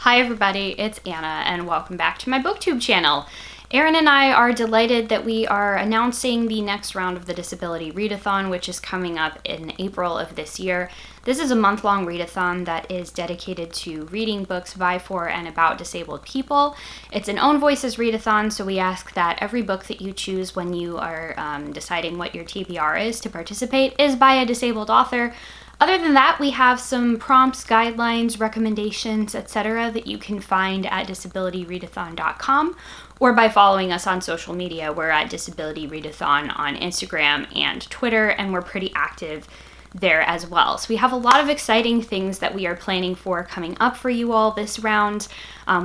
Hi everybody, it's Anna and welcome back to my booktube channel. Erin and I are delighted that we are announcing the next round of the Disability Readathon, which is coming up in April of this year. This is a month-long readathon that is dedicated to reading books by, for, and about disabled people. It's an own voices readathon, so we ask that every book that you choose when you are deciding what your TBR is to participate is by a disabled author. Other than that, we have some prompts, guidelines, recommendations, etc. that you can find at disabilityreadathon.com or by following us on social media. We're at Disability Readathon on Instagram and Twitter, and we're pretty active there as well. So we have a lot of exciting things that we are planning for coming up for you all this round.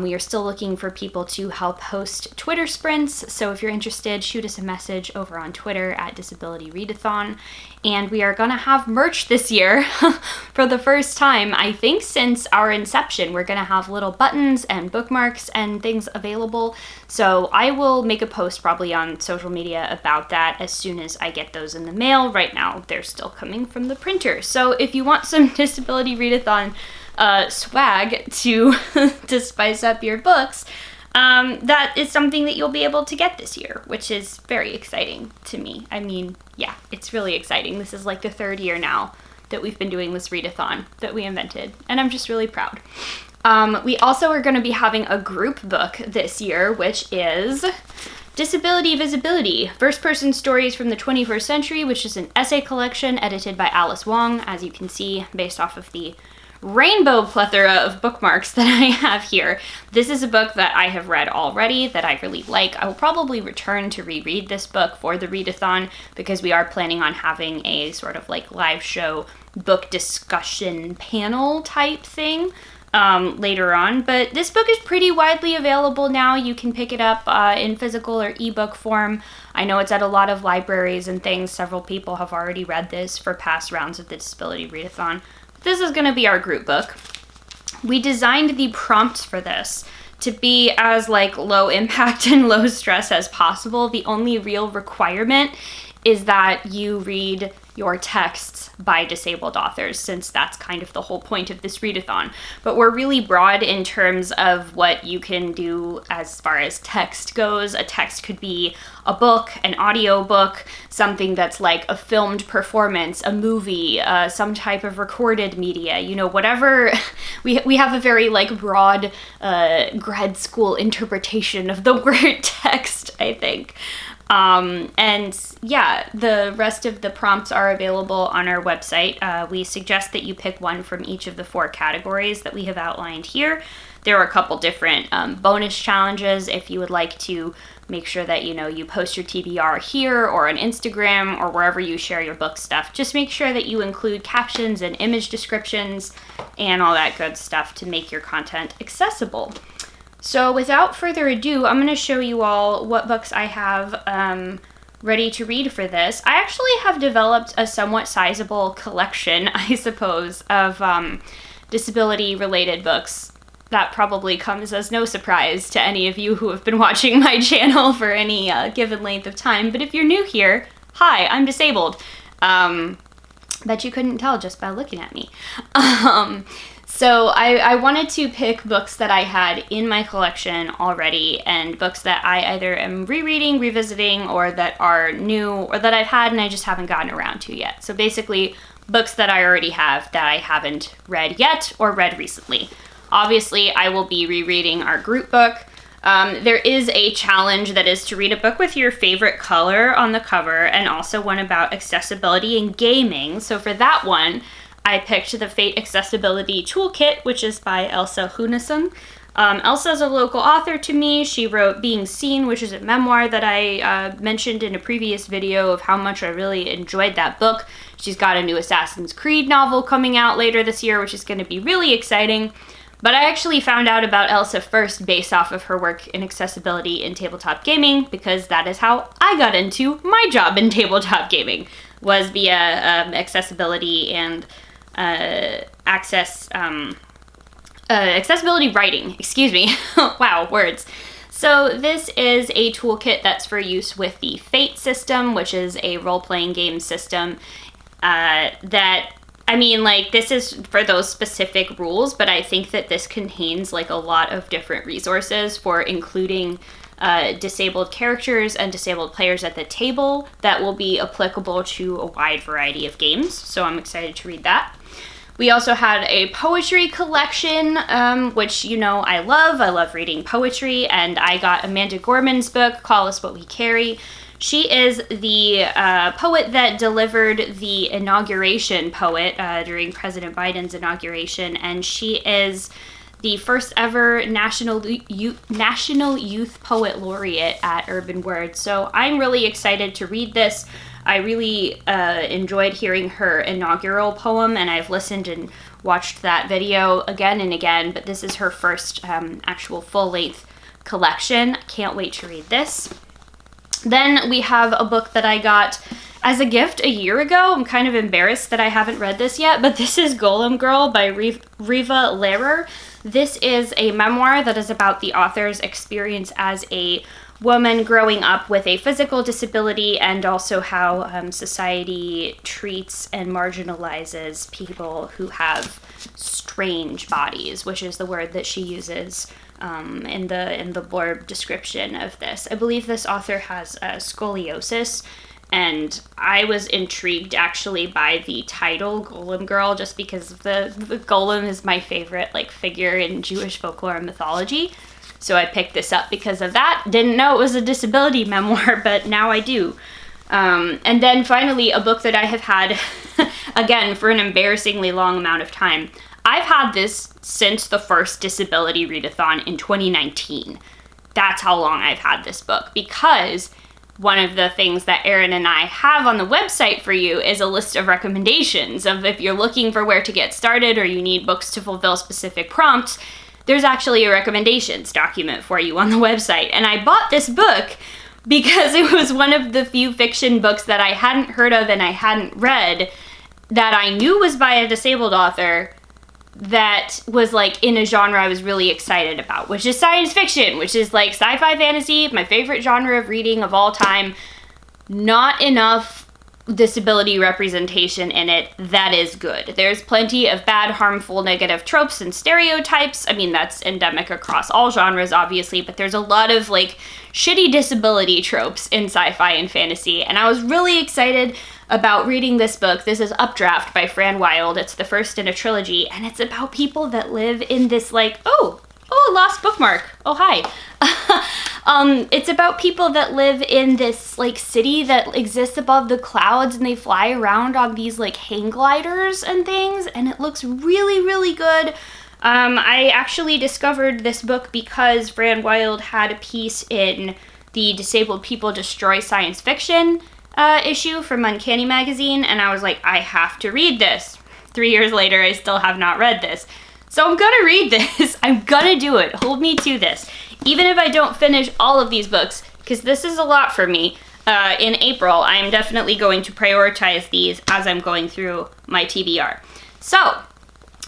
We are still looking for people to help host Twitter sprints, so if you're interested, shoot us a message over on Twitter at Disability Readathon. And we are going to have merch this year for the first time, I think, since our inception. We're going to have little buttons and bookmarks and things available. So I will make a post probably on social media about that as soon as I get those in the mail. Right now, they're still coming from the printer. So if you want some Disability Readathon swag to spice up your books, that is something that you'll be able to get this year, which is very exciting to me. I mean, yeah, it's really exciting. This is like the third year now that we've been doing this readathon that we invented, and I'm just really proud. We also are going to be having a group book this year, which is Disability Visibility, First-Person Stories from the 21st Century, which is an essay collection edited by Alice Wong, as you can see, based off of the rainbow plethora of bookmarks that I have here. This is a book that I have read already that I really like. I will probably return to reread this book for the readathon because we are planning on having a sort of like live show book discussion panel type thing later on. But this book is pretty widely available now. You can pick it up in physical or ebook form. I know it's at a lot of libraries and things. Several people have already read this for past rounds of the Disability Readathon. This is going to be our group book. We designed the prompts for this to be as like low impact and low stress as possible. The only real requirement is that you read your texts by disabled authors, since that's kind of the whole point of this readathon. But we're really broad in terms of what you can do as far as text goes. A text could be a book, an audio book, something that's like a filmed performance, a movie, some type of recorded media, you know, whatever. We have a very like broad grad school interpretation of the word text, I think. And yeah, the rest of the prompts are available on our website. We suggest that you pick one from each of the 4 categories that we have outlined here. There are a couple different bonus challenges if you would like to make sure that, you know, you post your TBR here or on Instagram or wherever you share your book stuff. Just make sure that you include captions and image descriptions and all that good stuff to make your content accessible. So without further ado, I'm going to show you all what books I have ready to read for this. I actually have developed a somewhat sizable collection, I suppose, of disability-related books. That probably comes as no surprise to any of you who have been watching my channel for any given length of time. But if you're new here, hi, I'm disabled. Bet you couldn't tell just by looking at me. So I wanted to pick books that I had in my collection already and books that I either am rereading, revisiting, or that are new or that I've had and I just haven't gotten around to yet. So basically books that I already have that I haven't read yet or read recently. Obviously, I will be rereading our group book. There is a challenge that is to read a book with your favorite color on the cover and also one about accessibility and gaming. So for that one, I picked the Fate Accessibility Toolkit, which is by Elsa Hunason. Elsa is a local author to me. She wrote Being Seen, which is a memoir that I mentioned in a previous video of how much I really enjoyed that book. She's got a new Assassin's Creed novel coming out later this year, which is going to be really exciting. But I actually found out about Elsa first based off of her work in accessibility in tabletop gaming, because that is how I got into my job in tabletop gaming, was via accessibility and accessibility writing, excuse me. Wow, words. So this is a toolkit that's for use with the Fate system, which is a role-playing game system that I mean, like, this is for those specific rules, but I think that this contains like a lot of different resources for including disabled characters and disabled players at the table that will be applicable to a wide variety of games. So I'm excited to read that. We also had a poetry collection, which, you know, I love reading poetry, and I got Amanda Gorman's book, Call Us What We Carry. She is the poet that delivered the inauguration poet during President Biden's inauguration, and she is the first ever National Youth Poet Laureate at Urban Words. So I'm really excited to read this. I really enjoyed hearing her inaugural poem, and I've listened and watched that video again and again, but this is her first actual full-length collection. Can't wait to read this. Then we have a book that I got as a gift a year ago. I'm kind of embarrassed that I haven't read this yet, but this is Golem Girl by Reeva Lehrer. This is a memoir that is about the author's experience as a woman growing up with a physical disability, and also how society treats and marginalizes people who have strange bodies, which is the word that she uses in the blurb description of this. I believe this author has scoliosis, and I was intrigued actually by the title Golem Girl, just because the golem is my favorite like figure in Jewish folklore and mythology. So I picked this up because of that. Didn't know it was a disability memoir, but now I do. And then finally, a book that I have had, again, for an embarrassingly long amount of time. I've had this since the first Disability Readathon in 2019. That's how long I've had this book, because one of the things that Erin and I have on the website for you is a list of recommendations of if you're looking for where to get started or you need books to fulfill specific prompts. There's actually a recommendations document for you on the website. And I bought this book because it was one of the few fiction books that I hadn't heard of and I hadn't read that I knew was by a disabled author that was like in a genre I was really excited about, which is science fiction, which is like sci-fi fantasy, my favorite genre of reading of all time. Not enough disability representation in it that is good. There's plenty of bad, harmful, negative tropes and stereotypes. I mean, that's endemic across all genres, obviously, but there's a lot of like shitty disability tropes in sci-fi and fantasy, and I was really excited about reading this book. This is Updraft by Fran Wilde. It's the first in a trilogy, and it's about people that live in this like, oh, lost bookmark. Oh, hi. It's about people that live in this like city that exists above the clouds, and they fly around on these like hang gliders and things, and it looks really, really good. I actually discovered this book because Fran Wilde had a piece in the Disabled People Destroy Science Fiction issue from Uncanny Magazine, and I was like, I have to read this. 3 years later, I still have not read this. So I'm gonna read this. I'm gonna do it. Hold me to this. Even if I don't finish all of these books, because this is a lot for me, in April, I'm definitely going to prioritize these as I'm going through my TBR. So,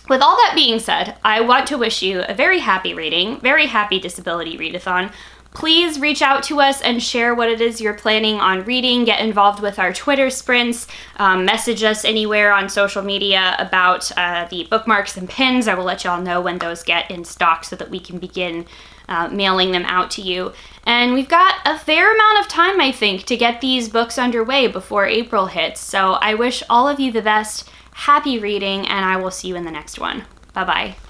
with all that being said, I want to wish you a very happy reading, very happy Disability Readathon. Please reach out to us and share what it is you're planning on reading. Get involved with our Twitter sprints. Message us anywhere on social media about the bookmarks and pins. I will let y'all know when those get in stock so that we can begin mailing them out to you. And we've got a fair amount of time, I think, to get these books underway before April hits. So I wish all of you the best. Happy reading, and I will see you in the next one. Bye-bye.